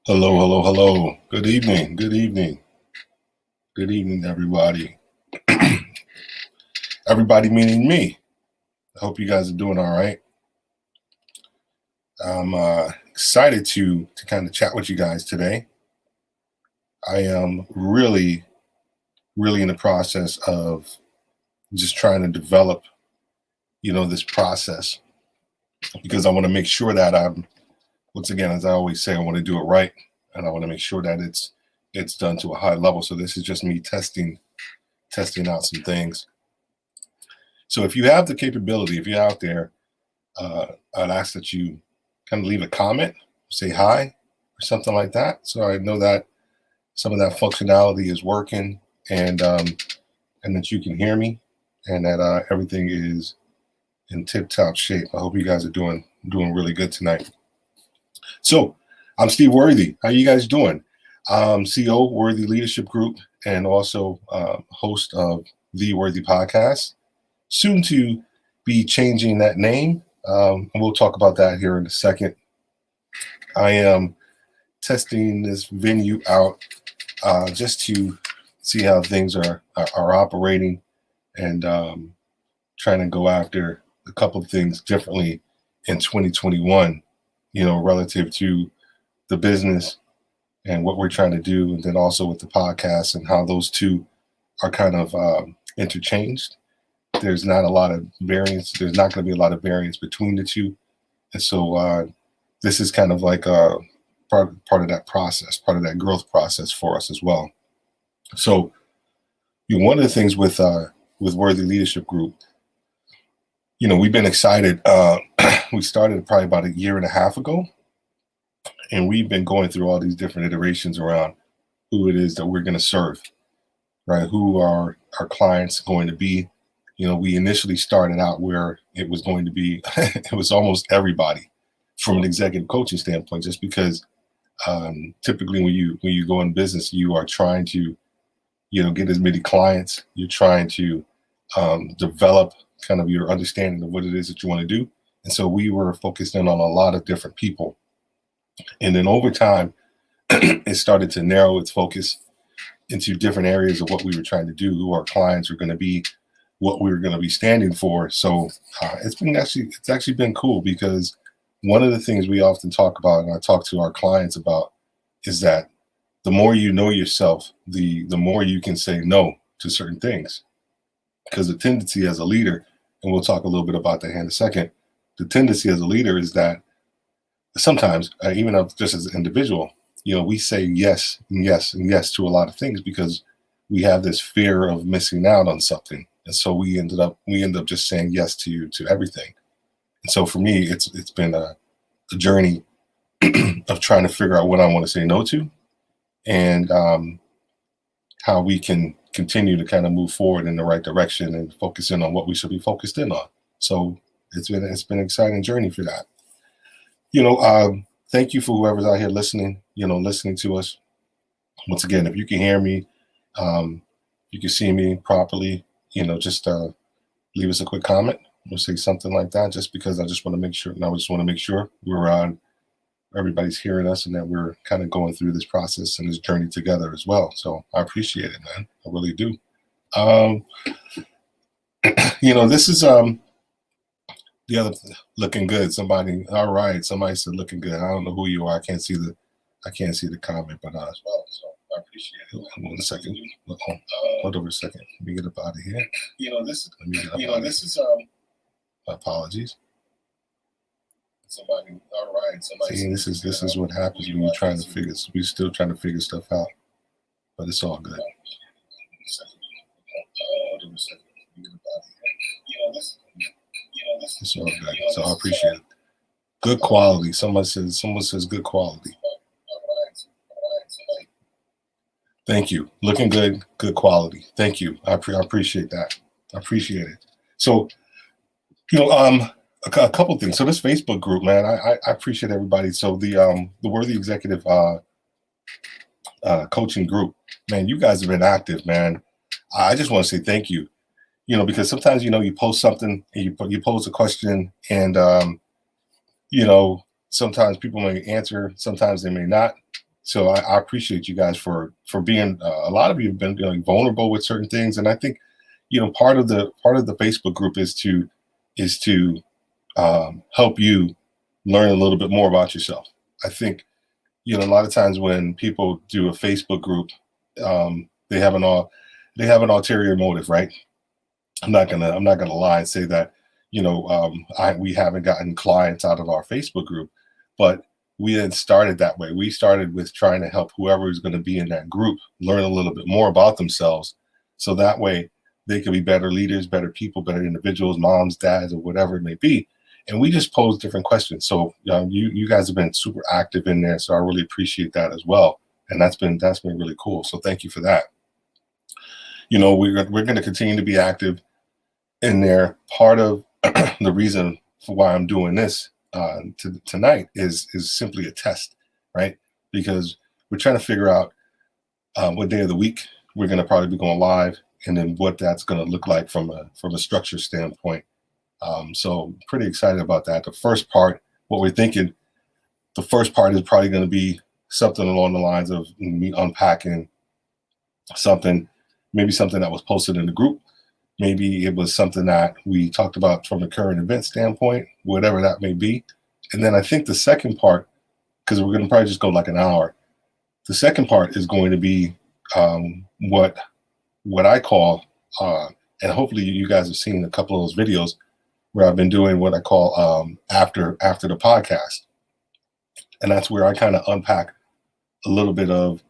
Hello, hello, hello. Good evening. Good evening. Good evening, everybody. Everybody meaning me. I hope you guys are doing all right. I'm excited to kind of chat with you guys today. I am really in the process of just trying to develop, this process because I want to make sure that once again, as I always say, I want to do it right, and I want to make sure that it's done to a high level. So this is just me testing out some things. So if you have the capability, if you're out there, I'd ask that you kind of leave a comment, say hi, or something like that, so I know that some of that functionality is working, and that you can hear me, and that everything is in tip-top shape. I hope you guys are doing really good tonight. So I'm Steve Worthy. How you guys doing? CEO Worthy Leadership Group, and also host of the Worthy Podcast. Soon to be changing that name. And we'll talk about that here in a second. I am testing this venue out just to see how things are operating, and trying to go after a couple of things differently in 2021, relative to the business and what we're trying to do, and then also with the podcast and how those two are kind of interchanged. There's not a lot of variance. There's not going to be a lot of variance between the two. And so this is kind of like a part of that process, part of that growth process for us as well. So one of the things with Worthy Leadership Group, we've been excited. We started probably about a year and a half ago, and we've been going through all these different iterations around who it is that we're going to serve, right? Who are our clients going to be? We initially started out where it was going to be, it was almost everybody from an executive coaching standpoint, just because typically when you go in business, you are trying to, get as many clients. You're trying to develop kind of your understanding of what it is that you want to do. And so we were focused in on a lot of different people. And then over time, it started to narrow its focus into different areas of what we were trying to do, who our clients are going to be, what we were going to be standing for. So it's actually been cool, because one of the things we often talk about, and I talk to our clients about, is that the more you know yourself, the more you can say no to certain things. Because the tendency as a leader, and we'll talk a little bit about that here in a second, the tendency as a leader is that sometimes, even just as an individual, we say yes and yes and yes to a lot of things because we have this fear of missing out on something. And so we end up just saying yes to everything. And so for me, it's been a journey of trying to figure out what I want to say no to, and how we can continue to kind of move forward in the right direction and focus in on what we should be focused in on. So it's been an exciting journey for that. Thank you for whoever's out here listening to us. Once again, if you can hear me, you can see me properly, just leave us a quick comment or say something like that, just because I just want to make sure, and I just want to make sure we're on, everybody's hearing us, and that we're kind of going through this process and this journey together as well. So I appreciate it, man. I really do. This is the other looking good. All right. Somebody said looking good. I don't know who you are. I can't see the comment, but as well. So I appreciate it. Hold on a second. Hold over a second. Let me get up out of here. This is apologies. Somebody. All right. Somebody. See, this is what happens when you're trying to figure. We're still trying to figure stuff out, but it's all good. Hold over a second. Let me get up out of here. It's all good. So I appreciate it. Good quality. Someone says good quality. Thank you. Looking good. Good quality. Thank you. I appreciate that. I appreciate it. So, a couple things. So this Facebook group, man, I appreciate everybody. So the Worthy Executive coaching group, man, you guys have been active, man. I just want to say thank you. Because sometimes you post something and you pose a question, and sometimes people may answer, sometimes they may not. So I appreciate you guys for being. A lot of you have been vulnerable with certain things, and I think part of the Facebook group is to help you learn a little bit more about yourself. I think a lot of times when people do a Facebook group, they have an ulterior motive, right? I'm not gonna lie and say that we haven't gotten clients out of our Facebook group, but we didn't start it that way. We started with trying to help whoever is going to be in that group learn a little bit more about themselves, so that way they can be better leaders, better people, better individuals, moms, dads, or whatever it may be. And we just pose different questions. So you guys have been super active in there, so I really appreciate that as well. And that's been really cool. So thank you for that. We're going to continue to be active in there. Part of the reason for why I'm doing this tonight is simply a test, right? Because we're trying to figure out what day of the week we're going to probably be going live, and then what that's going to look like from a structure standpoint. So pretty excited about that. The first part, what we're thinking, the first part is probably going to be something along the lines of me unpacking something, maybe something that was posted in the group. Maybe it was something that we talked about from a current event standpoint, whatever that may be. And then I think the second part, because we're going to probably just go like an hour, the second part is going to be what I call, and hopefully you guys have seen a couple of those videos where I've been doing what I call after the podcast. And that's where I kind of unpack a little bit of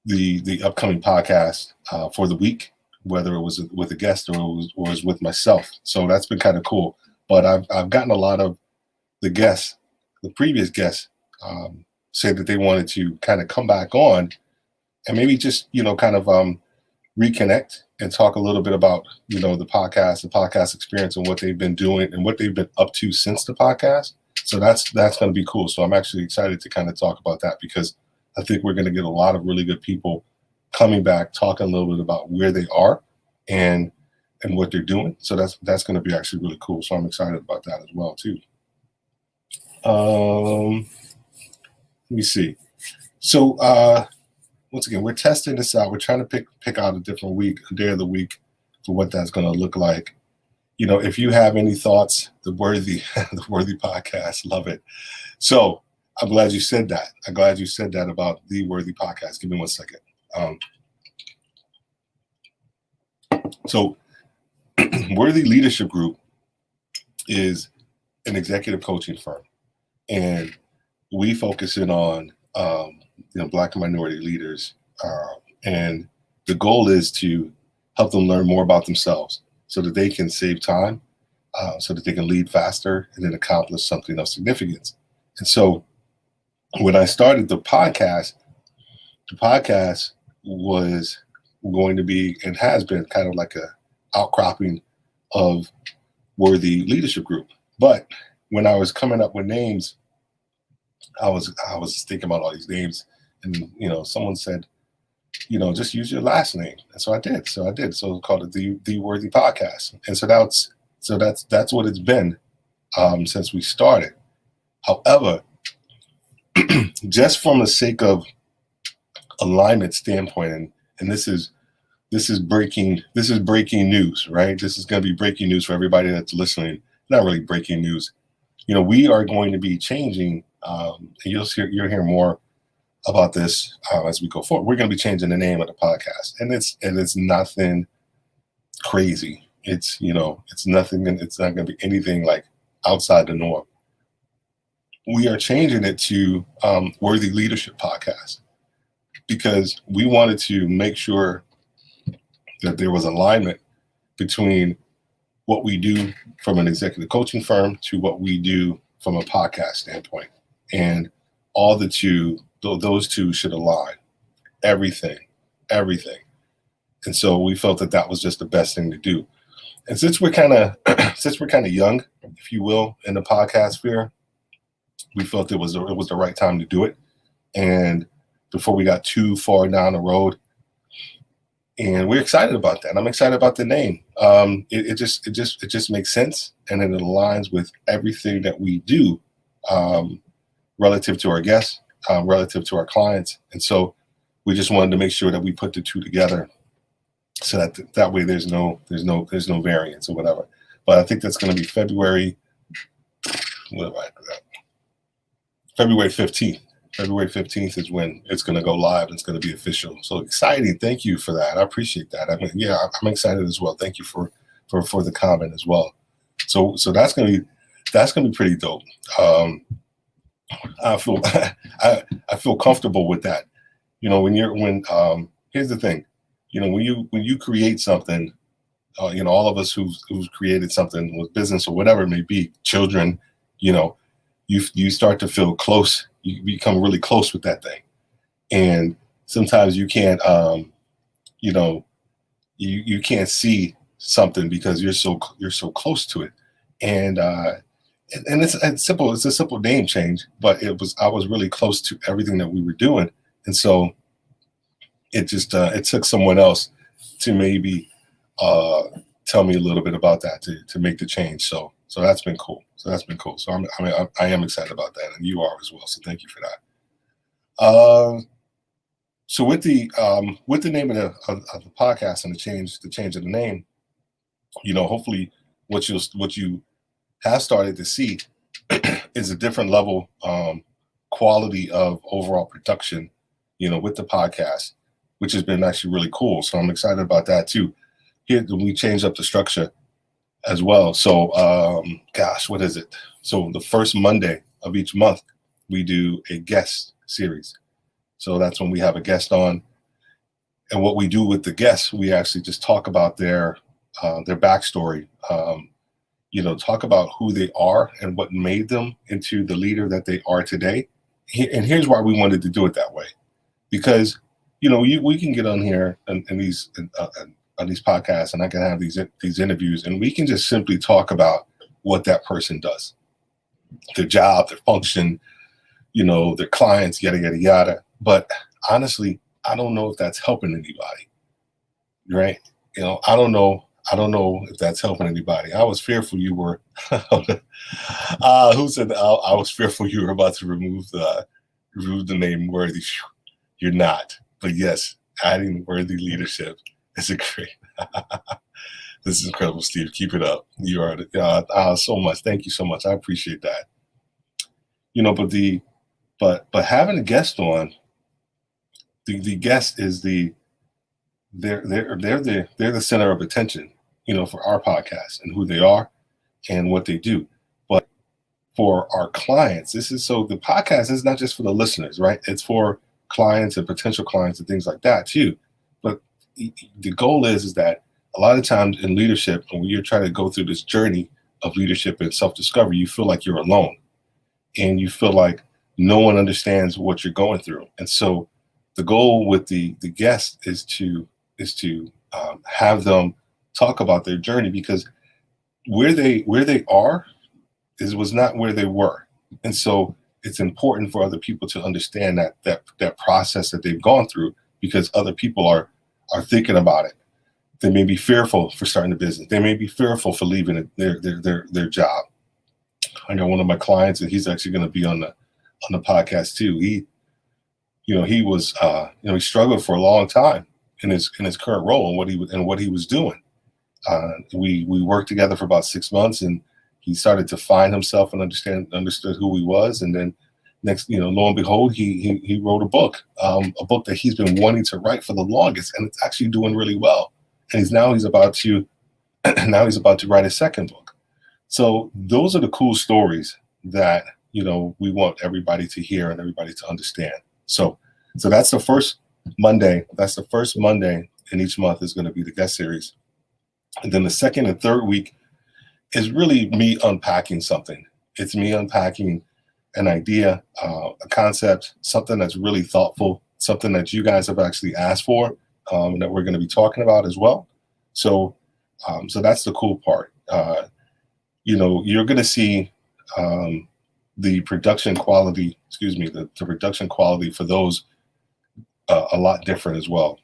the upcoming podcast for the week, whether it was with a guest or it was with myself. So that's been kind of cool. But I've gotten a lot of the previous guests, say that they wanted to kind of come back on and maybe just kind of reconnect and talk a little bit about the podcast experience and what they've been doing and what they've been up to since the podcast. So that's going to be cool. So I'm actually excited to kind of talk about that, because I think we're going to get a lot of really good people coming back, talking a little bit about where they are and what they're doing. So that's going to be actually really cool. So I'm excited about that as well too. Let me see. So once again, we're testing this out. We're trying to pick out a different day of the week for what that's going to look like. If you have any thoughts, the Worthy podcast, love it. So I'm glad you said that. I'm glad you said that about the Worthy podcast. Give me 1 second. So Worthy Leadership Group is an executive coaching firm, and we focus in on Black and minority leaders, and the goal is to help them learn more about themselves so that they can save time, so that they can lead faster and then accomplish something of significance. And so when I started the podcast was going to be and has been kind of like a outcropping of Worthy Leadership Group. But when I was coming up with names, I was thinking about all these names, and someone said, just use your last name, and so I did. So it's called it the Worthy Podcast, and so that's what it's been since we started. However, just from the sake of alignment standpoint, and this is breaking news, right? This is going to be breaking news for everybody that's listening. Not really breaking news. We are going to be changing, and you'll hear more about this as we go forward. We're going to be changing the name of the podcast, and it's nothing crazy. It's nothing. It's not going to be anything like outside the norm. We are changing it to Worthy Leadership Podcast, because we wanted to make sure that there was alignment between what we do from an executive coaching firm to what we do from a podcast standpoint. And those two should align. Everything. And so we felt that was just the best thing to do. And since we're kind of young, if you will, in the podcast sphere, we felt it was the right time to do it. And before we got too far down the road, and we're excited about that. I'm excited about the name. It just makes sense, and it aligns with everything that we do relative to our guests, relative to our clients. And so we just wanted to make sure that we put the two together so that way there's no variance or whatever. But I think that's going to be February 15th. February 15th is when it's going to go live and it's going to be official. So exciting. Thank you for that. I appreciate that. I mean, yeah, I'm excited as well. Thank you for the comment as well. So that's going to be pretty dope. I feel comfortable with that. You know, here's the thing, you know, when you create something, you know, all of us who's created something with business or whatever it may be, children, you know, you start to feel close. You become really close with that thing, and sometimes you can't, you know, you can't see something because you're so close to it, and it's simple. It's a simple name change, but I was really close to everything that we were doing, and so it just it took someone else to maybe tell me a little bit about that to make the change. So that's been cool. So I am excited about that, and you are as well. So thank you for that. So with the name of the podcast and the change of the name, you know, hopefully what you have started to see is a different level quality of overall production, you know, with the podcast, which has been actually really cool. So I'm excited about that too. Here we changed up the structure as well. So gosh, what is it? So the first Monday of each month, we do a guest series. So that's when we have a guest on. And what we do with the guests, we actually just talk about their backstory, you know, talk about who they are and what made them into the leader that they are today. And here's why we wanted to do it that way. Because, you know, we can get on here and these podcasts, and I can have these interviews, and we can just simply talk about what that person does, their job, their function, you know, their clients, yada, yada, yada. But honestly, I don't know if that's helping anybody, right? You know, I don't know if that's helping anybody. I was fearful you were, who said I was fearful you were about to remove the name Worthy. You're not, but yes, adding Worthy Leadership is a great. This is incredible, Steve. Keep it up. You are so much. Thank you so much. I appreciate that. You know, but having a guest on, the guest is they're the center of attention, you know, for our podcast and who they are and what they do. But for our clients, the podcast is not just for the listeners, right? It's for clients and potential clients and things like that too. But the goal is that a lot of times in leadership, when you're trying to go through this journey of leadership and self-discovery, you feel like you're alone, and you feel like no one understands what you're going through. And so the goal with the guest is to have them talk about their journey, because where they are was not where they were. And so it's important for other people to understand that process that they've gone through, because other people are thinking about it. They may be fearful for starting a business. They may be fearful for leaving their job. I got one of my clients, and he's actually going to be on the podcast too. He was he struggled for a long time in his current role and what he was doing. We worked together for about 6 months, and he started to find himself and understood who he was. And then next, lo and behold, he wrote a book that he's been wanting to write for the longest, and it's actually doing really well. And he's about to write a second book. So those are the cool stories that we want everybody to hear and everybody to understand. So that's the first Monday. That's the first Monday in each month is going to be the guest series. And then the second and third week is really me unpacking something. It's me unpacking an idea, a concept, something that's really thoughtful, something that you guys have actually asked for, and that we're going to be talking about as well. So that's the cool part. You're going to see the production quality, the production quality for those a lot different as well.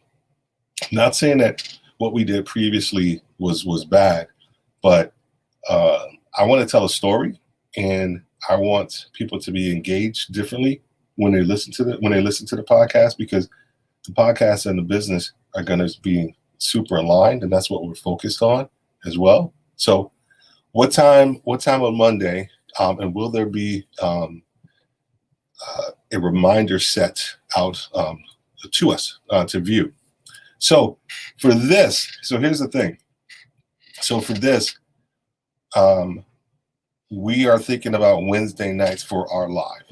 Not saying that what we did previously was bad, but I want to tell a story, and I want people to be engaged differently when they listen to the podcast, because the podcast and the business are going to be super aligned, and that's what we're focused on as well. So what time on Monday, and will there be a reminder set out to us to view? So for this, so here's the thing. So for this, we are thinking about Wednesday nights for our live,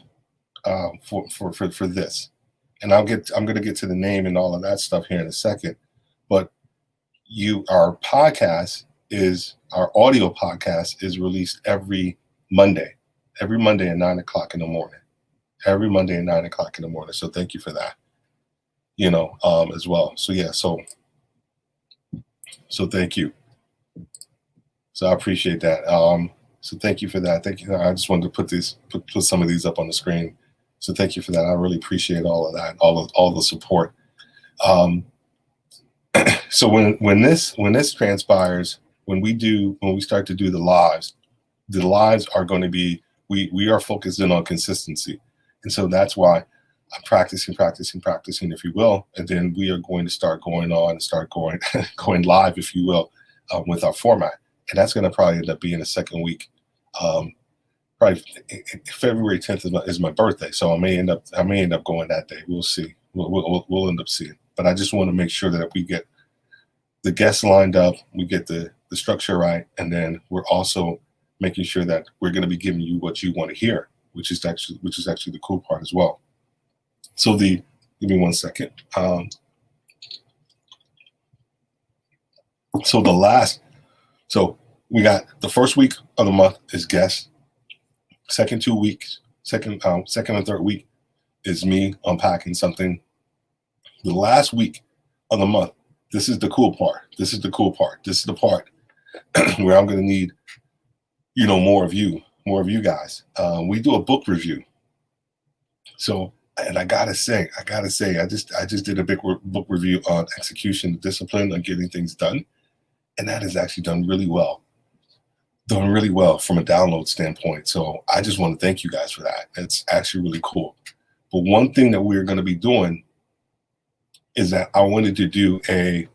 for this. And I'm going to get to the name and all of that stuff here in a second. But our audio podcast is released every Monday at 9:00 in the morning. Every Monday at 9:00 in the morning. So thank you for that. As well. So yeah, so thank you. So I appreciate that. So thank you for that. Thank you. I just wanted to put some of these up on the screen. So thank you for that. I really appreciate all of that, all the support. So when this transpires, when we start to do the lives are going to be, we are focused in on consistency. And so that's why I'm practicing, if you will. And then we are going to start going going live, if you will, with our format. And that's going to probably end up being the second week. Probably February 10th is my birthday, so I may end up going that day. We'll see. We'll end up seeing. But I just want to make sure that we get the guests lined up, we get the structure right, and then we're also making sure that we're going to be giving you what you want to hear, which is actually the cool part as well. So give me 1 second. So we got the first week of the month is guests. Second 2 weeks, second and third week is me unpacking something. The last week of the month, this is the cool part. This is the part where I'm going to need, more of you guys. We do a book review. So, and I gotta say, I just did a big book review on execution, discipline, on getting things done, and that has actually done really well from a download standpoint. So I just want to thank you guys for that. It's actually really cool. But one thing that we're going to be doing is that I wanted to do a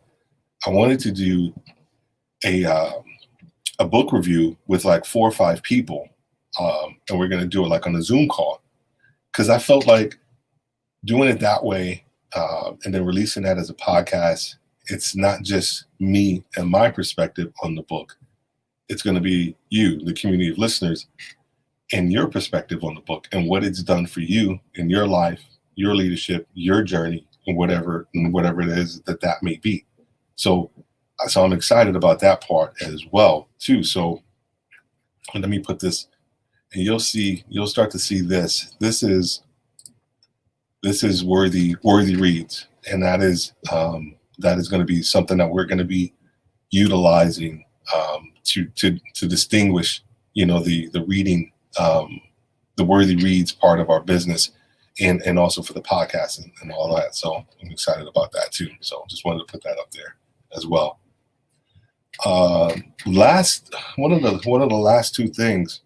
book review with like 4 or 5 people, and we're going to do it like on a Zoom call, because I felt like doing it that way, and then releasing that as a podcast, it's not just me and my perspective on the book. It's going to be you, the community of listeners, and your perspective on the book and what it's done for you in your life, your leadership, your journey, and whatever it is that may be. So I'm excited about that part as well too. So let me put this, and you'll start to see this. This is worthy reads, and that is going to be something that we're going to be utilizing to distinguish, the reading, the worthy reads part of our business, and also for the podcast and all that. So I'm excited about that too. So just wanted to put that up there as well. One of the last 2 things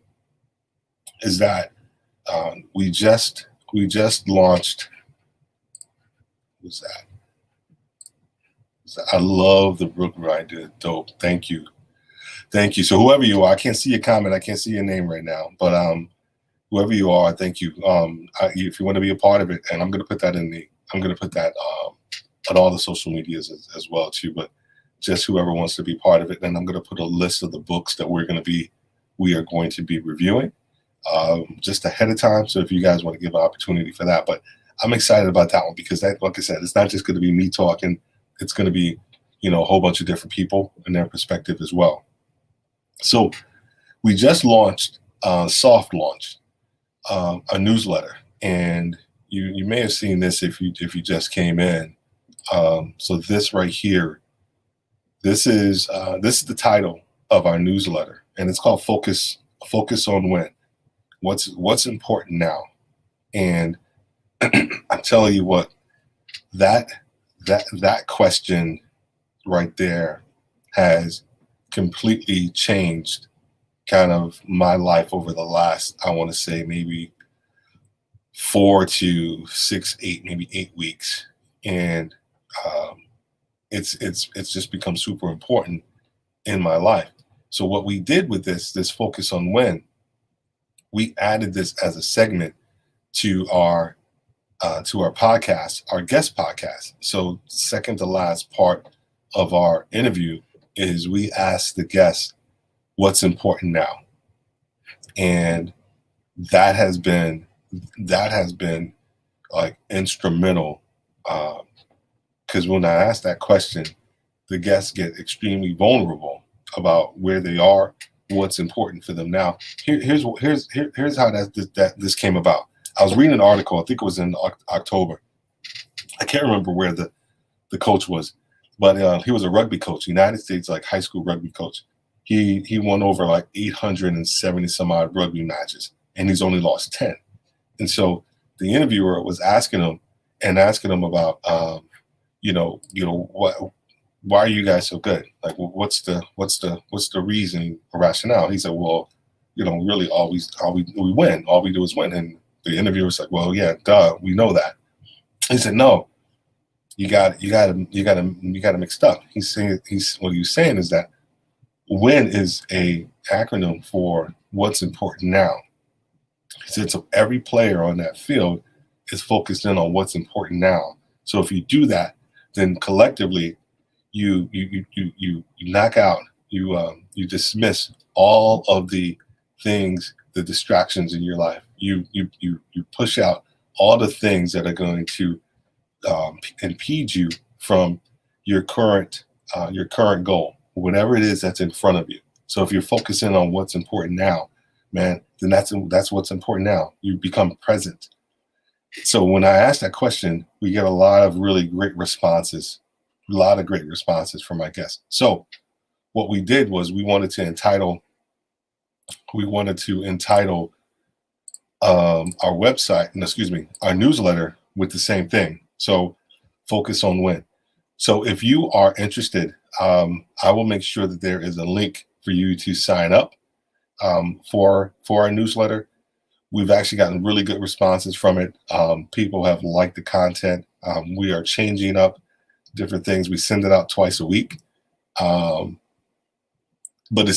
is that we just launched. What's that? I love the book rider. Dope. Thank you. So whoever you are, I can't see your comment. I can't see your name right now, but whoever you are, thank you. If you want to be a part of it, and I'm going to put that on all the social medias as well too. But just whoever wants to be part of it, then I'm going to put a list of the books that we are going to be reviewing just ahead of time. So if you guys want to give an opportunity for that, but I'm excited about that one because that, like I said, it's not just going to be me talking. It's going to be, a whole bunch of different people and their perspective as well. So we just launched, soft launched, a newsletter, and you may have seen this if you just came in. So this right here, this is the title of our newsletter, and it's called Focus on When. What's important now? And I'm telling you what, that question right there has completely changed kind of my life over the last, I want to say maybe 4 to 6, 8, maybe 8 weeks, and it's just become super important in my life. So what we did with this focus on when, we added this as a segment to our podcast, our guest podcast. So second to last part of our interview is we ask the guests what's important now, and that has been like instrumental, because when I ask that question, the guests get extremely vulnerable about where they are, what's important for them now. Here's how this came about. I was reading an article, I think it was in October. I can't remember where the coach was, but he was a rugby coach, United States, like high school rugby coach. He won over like 870 some odd rugby matches, and he's only lost 10. And so the interviewer was asking him about, why are you guys so good? Like, what's the reason or rationale? He said, well, really all we win. All we do is win. And the interviewer was like, well, yeah, duh, we know that. He said, no, you got it mixed up. What he was saying is that WIN is a acronym for what's important now. He said, so every player on that field is focused in on what's important now. So if you do that, then collectively you knock out, you dismiss all of the things, the distractions in your life. You push out all the things that are going to impede you from your current goal, whatever it is that's in front of you. So if you're focusing on what's important now, man, then that's what's important now. You become present. So when I ask that question, we get a lot of really great responses, from my guests. So what we did was we wanted to entitle our website, our newsletter with the same thing. So focus on when. So if you are interested, I will make sure that there is a link for you to sign up for our newsletter. We've actually gotten really good responses from it. People have liked the content. We are changing up different things. We send it out twice a week. But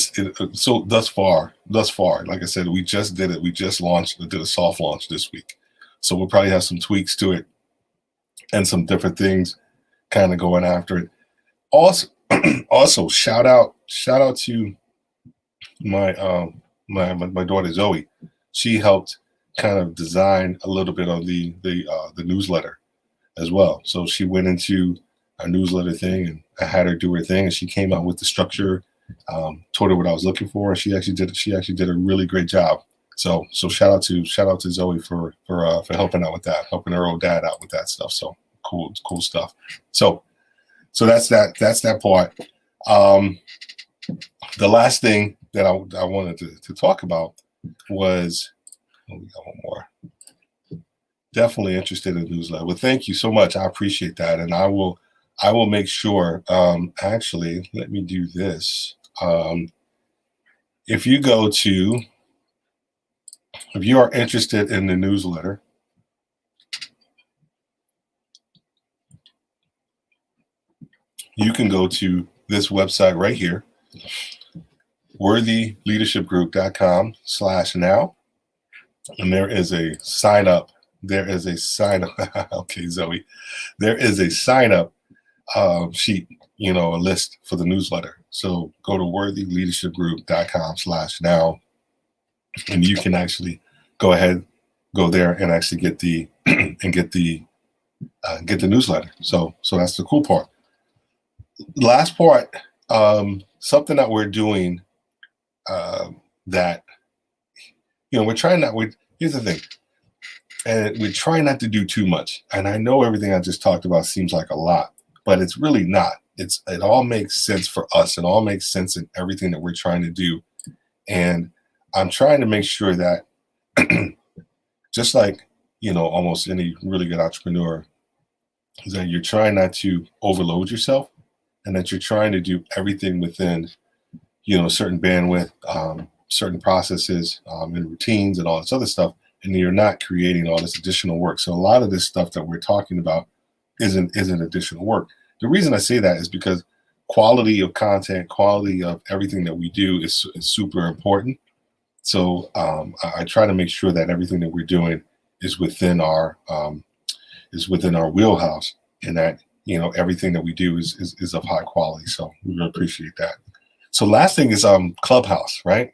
so thus far, like I said, we just did it. We just did a soft launch this week. So we'll probably have some tweaks to it and some different things kind of going after it. Also shout out to my my daughter Zoe. She helped kind of design a little bit of the newsletter as well. So she went into our newsletter thing, and I had her do her thing, and she came out with the structure. Told her what I was looking for, and she actually did a really great job. So shout out to Zoe for helping out with that, helping her old dad out with that stuff. So cool stuff. So that's that part. The last thing that I wanted to talk about was, we got one more. Definitely interested in the newsletter. Well, thank you so much. I appreciate that, and I will make sure. Actually, let me do this. If you are interested in the newsletter, you can go to this website right here, worthyleadershipgroup.com/now, and there is a sign up. Okay, Zoe, there is a sign up sheet, a list for the newsletter. So go to worthyleadershipgroup.com/now, and you can actually go there and actually get the newsletter. So that's the cool part. Last part, something that we're doing that we're trying not. Here's the thing, and we're trying not to do too much. And I know everything I just talked about seems like a lot, but it's really not. It all makes sense for us. It all makes sense in everything that we're trying to do. And I'm trying to make sure that just like, almost any really good entrepreneur, is that you're trying not to overload yourself, and that you're trying to do everything within, a certain bandwidth, certain processes, and routines and all this other stuff. and you're not creating all this additional work. So a lot of this stuff that we're talking about isn't additional work. The reason I say that is because quality of content, quality of everything that we do is super important. So I try to make sure that everything that we're doing is within our wheelhouse, and that everything that we do is of high quality. So we really appreciate that. So last thing is Clubhouse, right?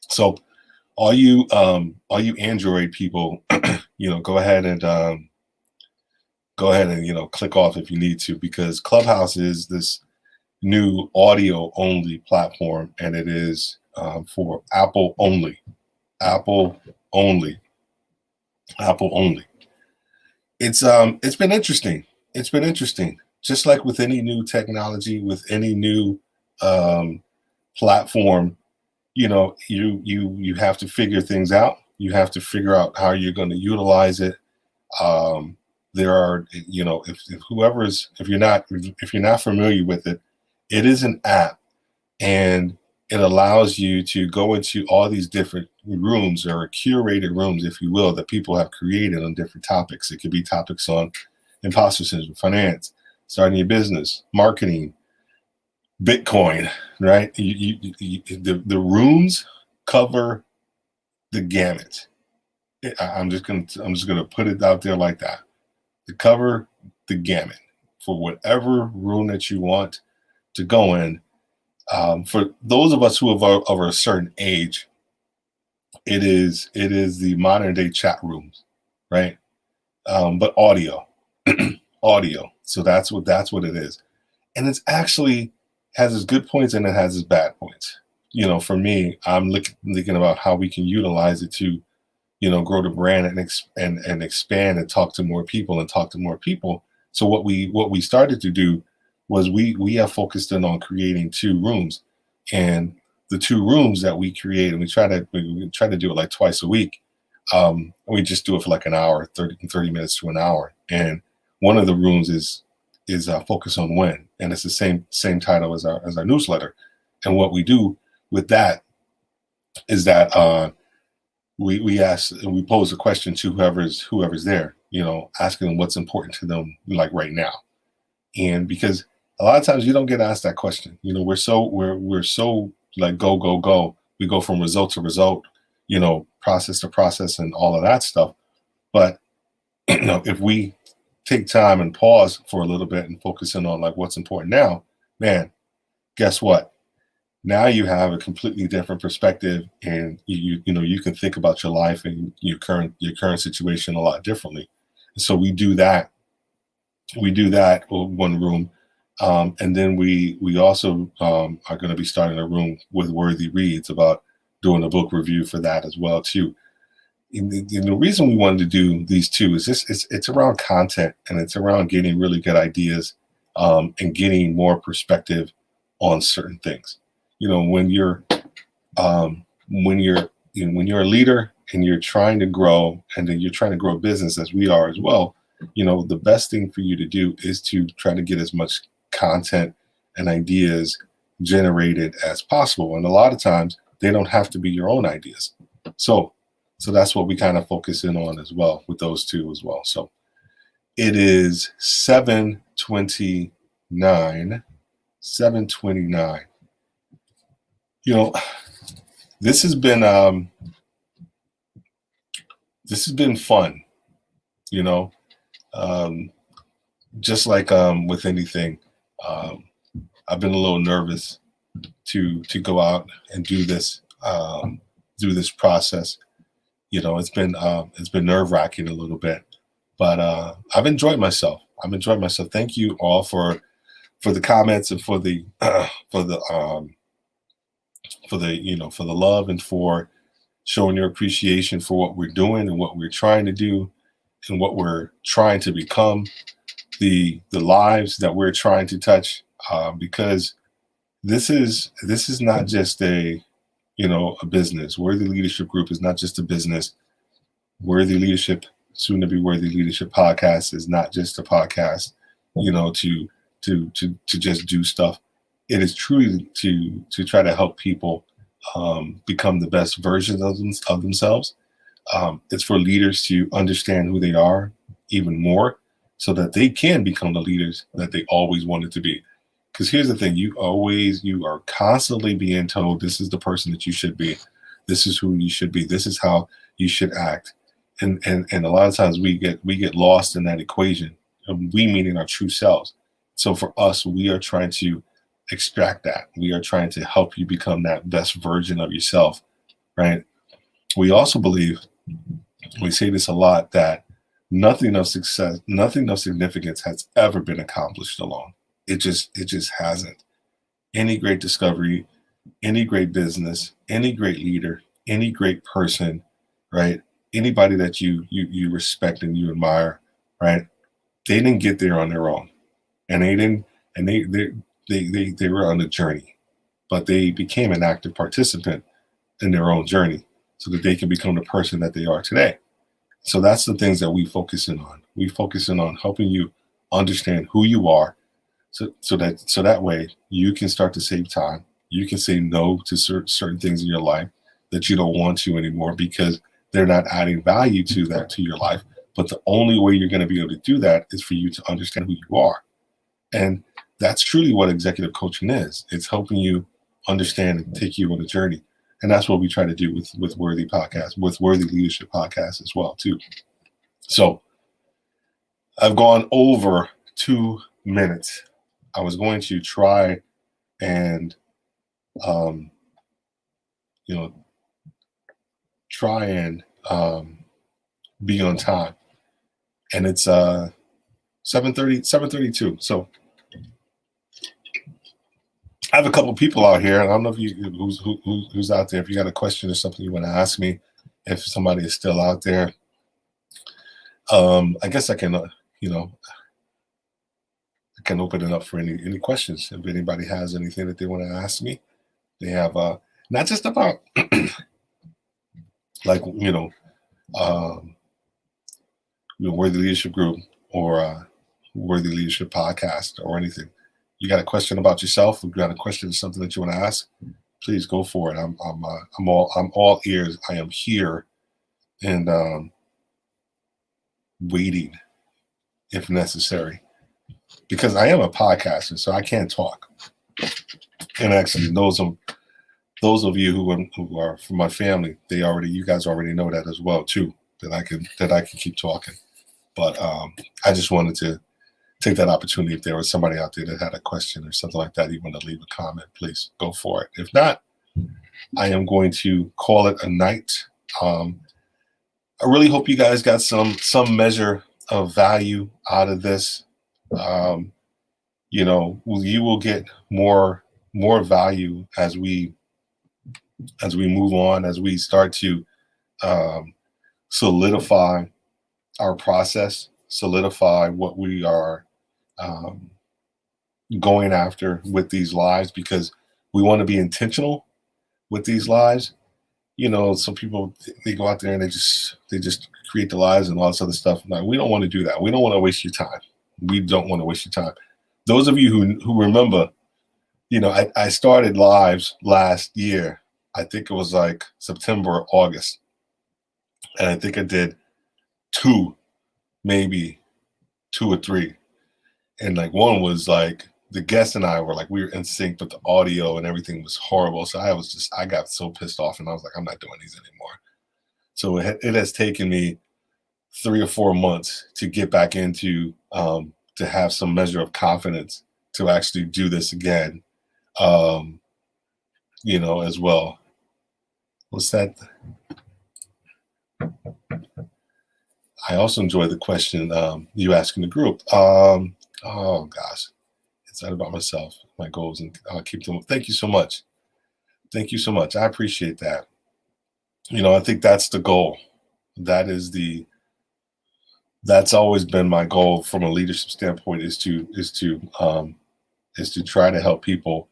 So all you Android people, go ahead and click off if you need to, because Clubhouse is this new audio only platform, and it is for Apple only. It's been interesting. Just like with any new technology, with any new platform, you have to figure things out. You have to figure out how you're going to utilize it. There are, if you're not familiar with it, it is an app, and it allows you to go into all these different rooms, or curated rooms, if you will, that people have created on different topics. It could be topics on imposter syndrome, finance, starting your business, marketing, Bitcoin, right? The rooms cover the gamut. I'm just gonna put it out there like that. To cover the gamut for whatever room that you want to go in. For those of us who are of a certain age, it is the modern day chat rooms, right? But audio. So that's what it is, and it's actually has its good points and it has its bad points. For me, I'm thinking about how we can utilize it to, grow the brand and expand and talk to more people. So what we started to do was we have focused in on creating 2 rooms, and the 2 rooms that we create, and we try to do it like twice a week. We just do it for like an hour, 30 minutes to an hour. And one of the rooms is Focus on Win, and it's the same title as our newsletter. And what we do with that is that we pose a question to whoever's there, asking them what's important to them, like right now. And because a lot of times you don't get asked that question, we're so like go. We go from result to result, process to process, and all of that stuff. But if we take time and pause for a little bit and focus in on like what's important now, man, guess what? Now you have a completely different perspective, and you can think about your life and your current situation a lot differently. So we do that one room, and then we also are going to be starting a room with Worthy Reads about doing a book review for that as well too. And the reason we wanted to do these 2 is it's around content, and it's around getting really good ideas, and getting more perspective on certain things. When you're a leader and you're trying to grow, and then you're trying to grow a business as we are as well, the best thing for you to do is to try to get as much content and ideas generated as possible. And a lot of times they don't have to be your own ideas. So that's what we kind of focus in on as well with those 2 as well. So it is 7:29. This has been fun, just like with anything. I've been a little nervous to go out and do this process. It's been nerve-wracking a little bit, but I've enjoyed myself. Thank you all for the comments, and for the love, and for showing your appreciation for what we're doing and what we're trying to do and what we're trying to become, the lives that we're trying to touch, because this is not just a business. Worthy Leadership Group is not just a business. Worthy Leadership, soon to be Worthy Leadership Podcast, is not just a podcast, to just do stuff. It is truly to try to help people become the best versions of themselves, It's for leaders to understand who they are even more so that they can become the leaders that they always wanted to be. Because here's the thing, you are constantly being told this is the person that you should be. This is who you should be. This is how you should act. And a lot of times we get lost in that equation. And we meaning our true selves. So for us, we are trying to extract that. We are trying to help you become that best version of yourself, right? We also believe, we say this a lot, that nothing of success, nothing of significance has ever been accomplished alone. It just hasn't. Any great discovery, any great business, any great leader, any great person, right? Anybody that you respect and you admire, right? They didn't get there on their own, and they were on a journey, but they became an active participant in their own journey so that they can become the person that they are today. So that's the things that we focus in on. We focus in on helping you understand who you are, so that way you can start to save time. You can say no to certain things in your life that you don't want to anymore because they're not adding value to your life. But the only way you're going to be able to do that is for you to understand who you are. And that's truly what executive coaching is. It's helping you understand and take you on a journey. And that's what we try to do with Worthy Podcast, with Worthy Leadership Podcast as well, too. So I've gone over 2 minutes. I was going to try and, be on time. And it's 7:32. So I have a couple people out here, and I don't know if who's out there. If you got a question or something you want to ask me, if somebody is still out there, I guess I can, I can open it up for any questions. If anybody has anything that they want to ask me, they have not just about like Worthy Leadership Group or Worthy Leadership Podcast or anything. You got a question about yourself? If you got a question or something that you want to ask, please go for it. I'm all ears. I am here and waiting if necessary, because I am a podcaster, so I can't talk. And actually, those of you who are from my family, you guys already know that as well too. That I can keep talking. But I just wanted to take that opportunity. If there was somebody out there that had a question or something like that, you want to leave a comment, please go for it. If not, I am going to call it a night. I really hope you guys got some measure of value out of this. You will get more value as we move on, as we start to solidify our process, solidify what we are going after with these lives, because we want to be intentional with these lives. Some people, they go out there and they just create the lives and all this other stuff. Like, we don't want to do that. We don't want to waste your time. We don't want to waste your time. Those of you who remember, I started lives last year. I think it was like September or August. And I think I did 2, maybe 2 or 3. And like one was like the guest and I were like, we were in sync, but the audio and everything was horrible. So I got so pissed off, and I was like, I'm not doing these anymore. So it has taken me 3 or 4 months to get back into, to have some measure of confidence to actually do this again, as well. What's that? I also enjoy the question you ask in the group. Oh gosh, it's not about myself, my goals, and I'll keep them. Thank you so much. Thank you so much. I appreciate that. I think that's the goal. That's always been my goal from a leadership standpoint, is to try to help people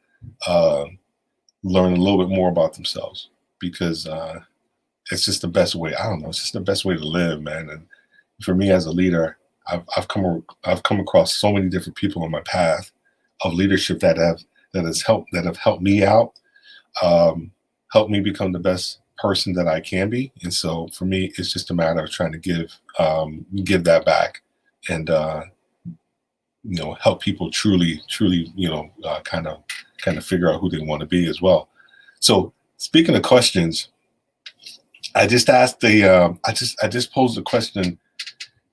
learn a little bit more about themselves, because it's just the best way. I don't know. It's just the best way to live, man. And for me as a leader, I've come across so many different people on my path of leadership that have helped me out, helped me become the best person that I can be. And so for me, it's just a matter of trying to give that back and help people truly kind of figure out who they want to be as well. So speaking of questions, I just asked I just posed a question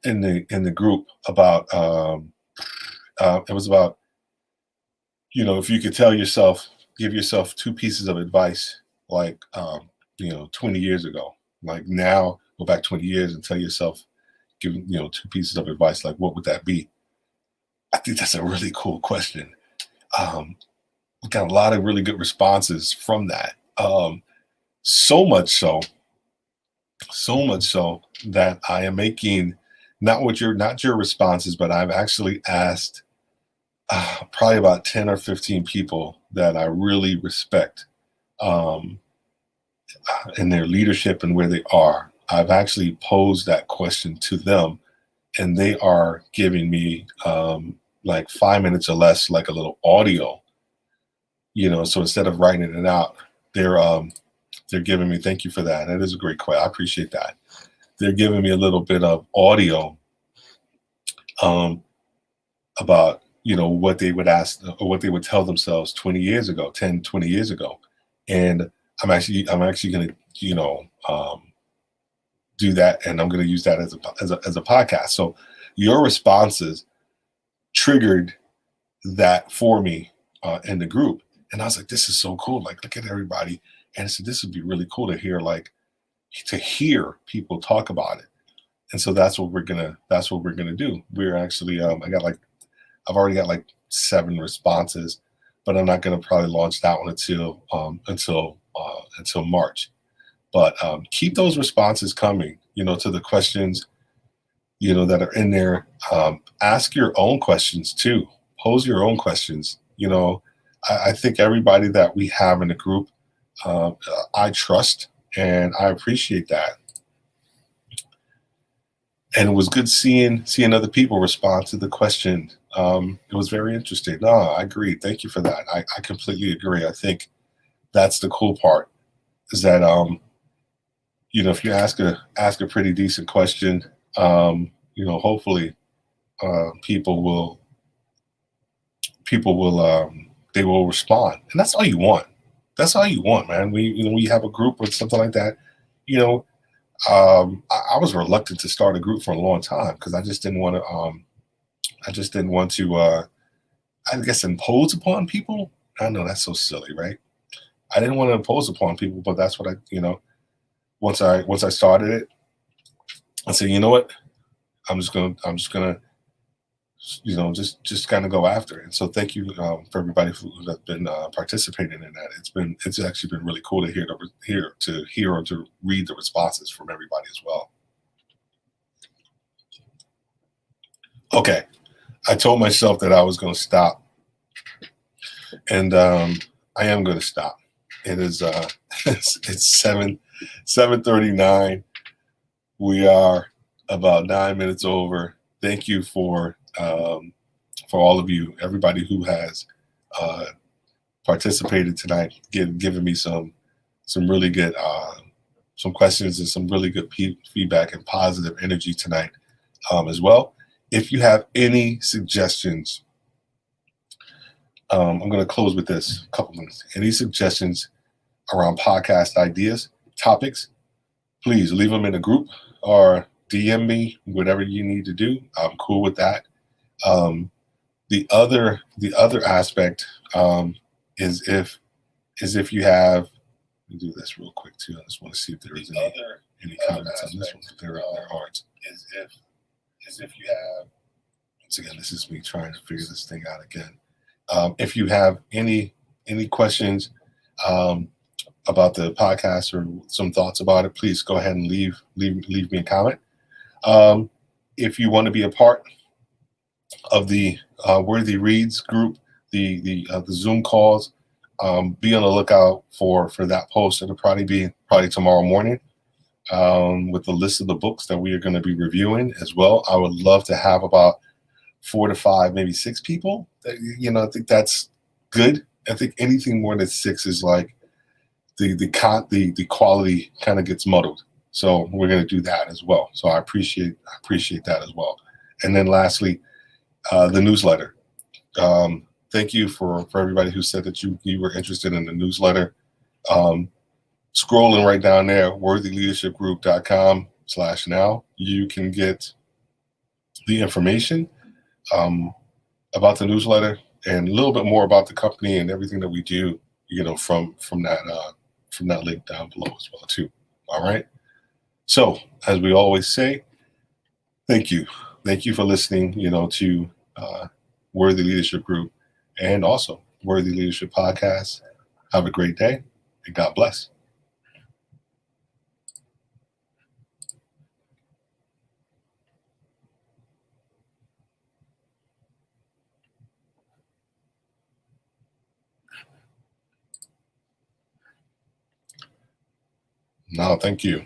in the group about it was about, if you could give yourself two pieces of advice, like 20 years ago, like now go back 20 years and tell yourself, give two pieces of advice, like what would that be? I think that's a really cool question. We got a lot of really good responses from that. So much so that I am making not your responses, but I've actually asked probably about 10 or 15 people that I really respect in their leadership and where they are. I've actually posed that question to them, and they are giving me like 5 minutes or less, like a little audio. So instead of writing it out, they're giving me, thank you for that. That is a great question. I appreciate that. They're giving me a little bit of audio about, what they would ask or what they would tell themselves 20 years ago, 10, 20 years ago. And I'm actually going to, do that. And I'm going to use that as a podcast. So your responses triggered that for me in the group. And I was like, this is so cool. Like, look at everybody. And I said, this would be really cool to hear people talk about it. And so that's what we're gonna do. We're actually I've already got like 7 responses, but I'm not gonna probably launch that one until March. But keep those responses coming, to the questions, that are in there. Ask your own questions too. Pose your own questions. I think everybody that we have in the group, I trust and I appreciate that. And it was good seeing other people respond to the question. It was very interesting. No, I agree. Thank you for that. I completely agree. I think that's the cool part, is that if you ask a pretty decent question, hopefully people will they will respond. And that's all you want. That's all you want, man. We have a group or something like that. I was reluctant to start a group for a long time because I just didn't want to. I guess impose upon people. I know that's so silly, right? I didn't want to impose upon people, but that's what once I started it, I said, you know what? I'm just gonna just kind of go after it. And so thank you for everybody who's been participating in that. It's actually been really cool to hear or to read the responses from everybody as well. Okay, I told myself that I was going to stop, and I am going to stop. It is it's 7:39. We are about 9 minutes over. Thank you for all of you, everybody who has participated tonight, giving me some really good some questions and some really good feedback and positive energy tonight as well. If you have any suggestions, I'm going to close with this couple minutes. Any suggestions around podcast ideas, topics, please leave them in a group or DM me, whatever you need to do. I'm cool with that. The other aspect is if you have, let me do this real quick too. I just want to see if there is any comments on this one. There aren't. Is if you have, once again, this is me trying to figure this thing out again. If you have any questions about the podcast or some thoughts about it, please go ahead and leave me a comment. If you want to be a part of the Worthy Reads group, the Zoom calls, be on the lookout for that post. It'll probably be tomorrow morning with the list of the books that we are going to be reviewing as well. I would love to have about 4 to 5, maybe 6 people. I think that's good. I think anything more than 6 is like, the quality kind of gets muddled. So we're going to do that as well. So I appreciate that as well. And then lastly, the newsletter. Thank you for everybody who said that you were interested in the newsletter. Scrolling right down there, worthyleadershipgroup.com/now, you can get the information about the newsletter and a little bit more about the company and everything that we do, from that link down below as well too. All right. So as we always say, thank you for listening, to Worthy Leadership Group and also Worthy Leadership Podcast. Have a great day and God bless. No, thank you.